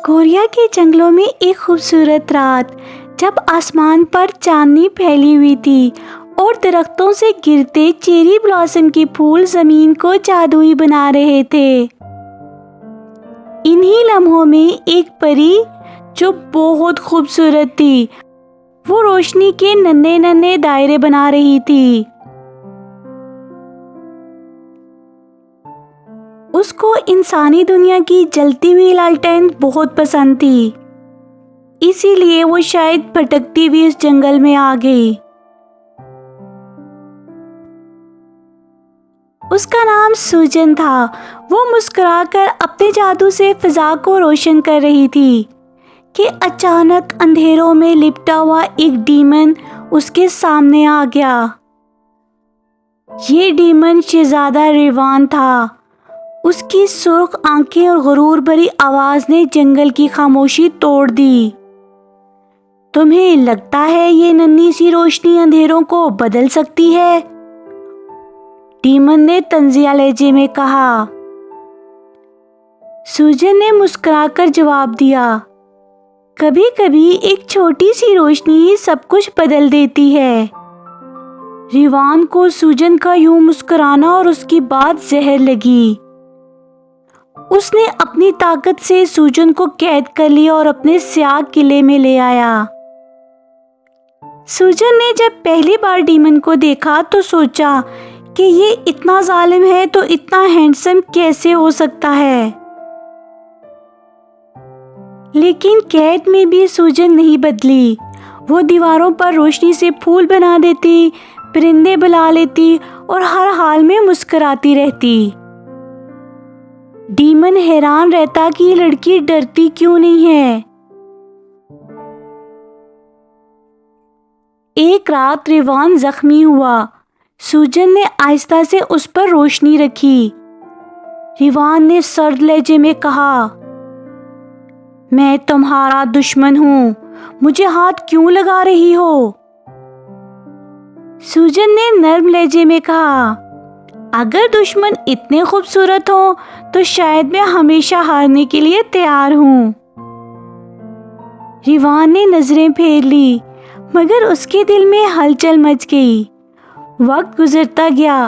Korea के जंगलों में एक खूबसूरत रात, जब आसमान पर चांदनी फैली हुई थी और दरख्तों से गिरते चेरी ब्लॉसम के फूल जमीन को जादुई बना रहे थे। इन्हीं लम्हों में एक परी जो बहुत खूबसूरत थी, वो रोशनी के नन्हे नन्हे दायरे बना रही थी। उसको इंसानी दुनिया की जलती हुई लालटेन बहुत पसंद थी, इसीलिए वो शायद भटकती हुई इस जंगल में आ गई। उसका नाम सूजन था। वो मुस्कुराकर अपने जादू से फिजा को रोशन कर रही थी कि अचानक अंधेरों में लिपटा हुआ एक डीमन उसके सामने आ गया। ये डीमन शहजादा रिवान था। उसकी सुर्ख आंखें और गुरूर भरी आवाज ने जंगल की खामोशी तोड़ दी। तुम्हें लगता है ये नन्ही सी रोशनी अंधेरों को बदल सकती है? डीमन ने तंजिया लहजे में कहा। सूजन ने मुस्कुराकर जवाब दिया, कभी कभी एक छोटी सी रोशनी ही सब कुछ बदल देती है। रिवान को सूजन का यूं मुस्कुराना और उसकी बात जहर लगी। उसने अपनी ताकत से सूजन को कैद कर लिया और अपने स्याह किले में ले आया। सूजन ने जब पहली बार डीमन को देखा तो सोचा कि ये इतना जालिम है तो इतना हैंडसम कैसे हो सकता है। लेकिन कैद में भी सूजन नहीं बदली। वो दीवारों पर रोशनी से फूल बना देती, परिंदे बुला लेती और हर हाल में मुस्कुराती रहती। डीमन हैरान रहता कि ये लड़की डरती क्यों नहीं है। एक रात रिवान जख्मी हुआ। सूजन ने आहिस्ता से उस पर रोशनी रखी। रिवान ने सर्द लहजे में कहा, मैं तुम्हारा दुश्मन हूं, मुझे हाथ क्यों लगा रही हो? सूजन ने नर्म लहजे में कहा, अगर दुश्मन इतने खूबसूरत हो तो शायद मैं हमेशा हारने के लिए तैयार हूं। रिवान ने नजरें फेर ली, मगर उसके दिल में हलचल मच गई। वक्त गुजरता गया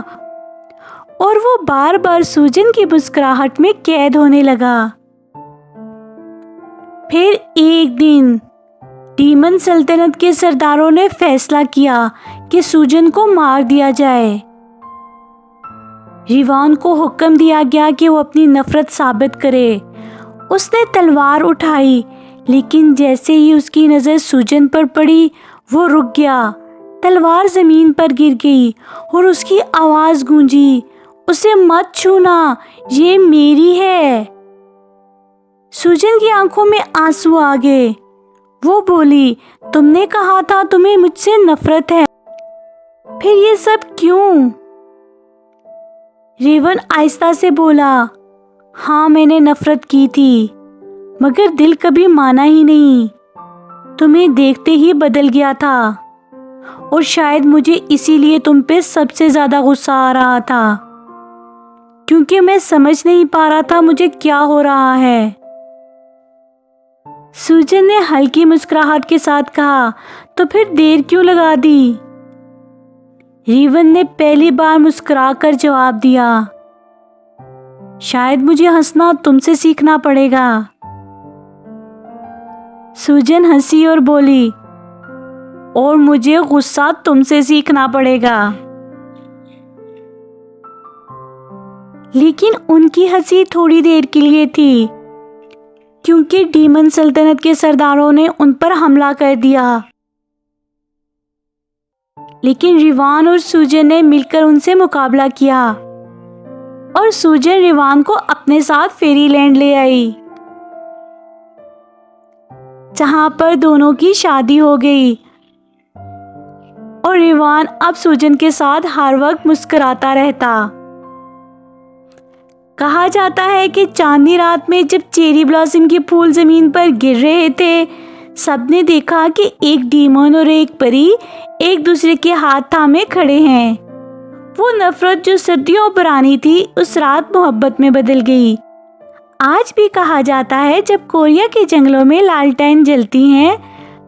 और वो बार बार सूजन की मुस्कुराहट में कैद होने लगा। फिर एक दिन डीमन सल्तनत के सरदारों ने फैसला किया कि सूजन को मार दिया जाए। रिवान को हुक्म दिया गया कि वो अपनी नफरत साबित करे। उसने तलवार उठाई, लेकिन जैसे ही उसकी नजर सूजन पर पड़ी वो रुक गया। तलवार जमीन पर गिर गई और उसकी आवाज गूंजी, उसे मत छूना, ये मेरी है। सूजन की आंखों में आंसू आ गए। वो बोली, तुमने कहा था तुम्हें मुझसे नफरत है, फिर ये सब क्यों? रिवान आहिस्ता से बोला, हाँ मैंने नफरत की थी, मगर दिल कभी माना ही नहीं। तुम्हें देखते ही बदल गया था और शायद मुझे इसीलिए तुम पे सबसे ज्यादा गुस्सा आ रहा था, क्योंकि मैं समझ नहीं पा रहा था मुझे क्या हो रहा है। सूजन ने हल्की मुस्कुराहट के साथ कहा, तो फिर देर क्यों लगा दी? रिवान ने पहली बार मुस्कुराकर जवाब दिया, शायद मुझे हंसना तुमसे सीखना पड़ेगा। सूजन हंसी और बोली, और मुझे गुस्सा तुमसे सीखना पड़ेगा। लेकिन उनकी हंसी थोड़ी देर के लिए थी, क्योंकि डीमन सल्तनत के सरदारों ने उन पर हमला कर दिया। लेकिन रिवान और सूजन ने मिलकर उनसे मुकाबला किया और सूजन रिवान को अपने साथ फेरीलैंड ले आई, जहां पर दोनों की शादी हो गई। और रिवान अब सूजन के साथ हर वक्त मुस्कुराता रहता। कहा जाता है कि चांदनी रात में जब चेरी ब्लॉसम के फूल जमीन पर गिर रहे थे, सबने देखा कि एक डीमन और एक परी एक दूसरे के हाथ थामे खड़े हैं। वो नफरत जो सदियों पुरानी थी उस रात मोहब्बत में बदल गई। आज भी कहा जाता है जब कोरिया के जंगलों में लालटेन जलती हैं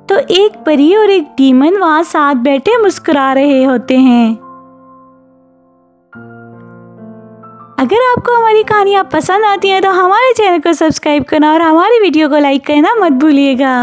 तो एक परी और एक डीमन वहां साथ बैठे मुस्कुरा रहे होते हैं। अगर आपको हमारी कहानियाँ पसंद आती हैं तो हमारे चैनल को सब्सक्राइब करना और हमारी वीडियो को लाइक करना मत भूलिएगा।